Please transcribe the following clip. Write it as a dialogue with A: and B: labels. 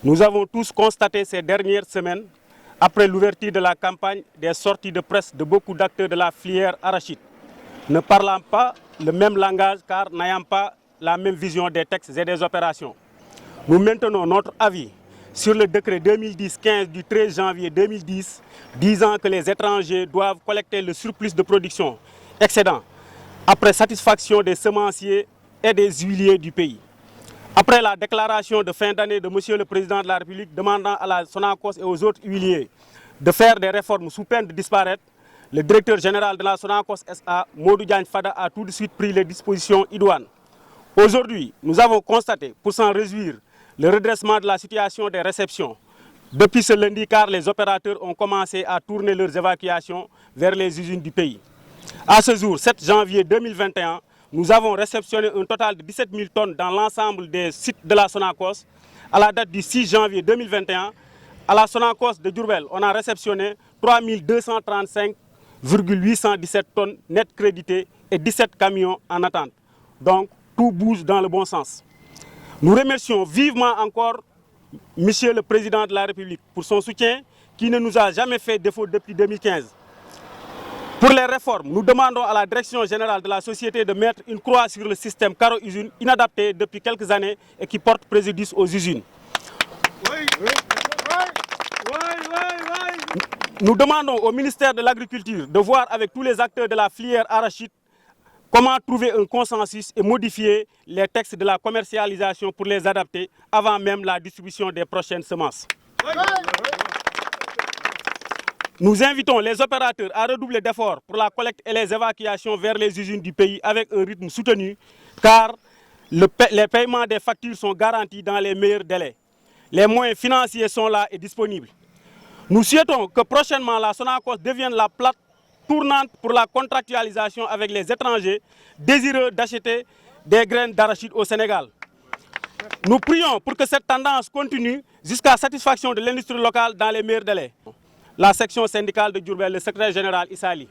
A: Nous avons tous constaté ces dernières semaines, après l'ouverture de la campagne, des sorties de presse de beaucoup d'acteurs de la filière arachide, ne parlant pas le même langage car n'ayant pas la même vision des textes et des opérations. Nous maintenons notre avis sur le décret 2010-15 du 13 janvier 2010 disant que les étrangers doivent collecter le surplus de production excédent après satisfaction des semenciers et des huiliers du pays. Après la déclaration de fin d'année de M. le Président de la République demandant à la Sonacos et aux autres huiliers de faire des réformes sous peine de disparaître, le directeur général de la Sonacos SA, Modou Diagne Fada, a tout de suite pris les dispositions idoines. Aujourd'hui, nous avons constaté, pour s'en réjouir, le redressement de la situation des réceptions. Depuis ce lundi, car les opérateurs ont commencé à tourner leurs évacuations vers les usines du pays. À ce jour, 7 janvier 2021, nous avons réceptionné un total de 17 000 tonnes dans l'ensemble des sites de la Sonacos. À la date du 6 janvier 2021, à la Sonacos de Diourbel, on a réceptionné 3 235,817 tonnes nettes créditées et 17 camions en attente. Donc, tout bouge dans le bon sens. Nous remercions vivement encore Monsieur le Président de la République pour son soutien qui ne nous a jamais fait défaut depuis 2015. Pour les réformes, nous demandons à la direction générale de la société de mettre une croix sur le système Caro-Usine inadapté depuis quelques années et qui porte préjudice aux usines. Nous demandons au ministère de l'Agriculture de voir avec tous les acteurs de la filière arachide comment trouver un consensus et modifier les textes de la commercialisation pour les adapter avant même la distribution des prochaines semences. Nous invitons les opérateurs à redoubler d'efforts pour la collecte et les évacuations vers les usines du pays avec un rythme soutenu car les paiements des factures sont garantis dans les meilleurs délais. Les moyens financiers sont là et disponibles. Nous souhaitons que prochainement la Sonacos devienne la plate tournante pour la contractualisation avec les étrangers désireux d'acheter des graines d'arachide au Sénégal. Nous prions pour que cette tendance continue jusqu'à satisfaction de l'industrie locale dans les meilleurs délais. La section syndicale de Diourbel, le secrétaire général Issa Ali.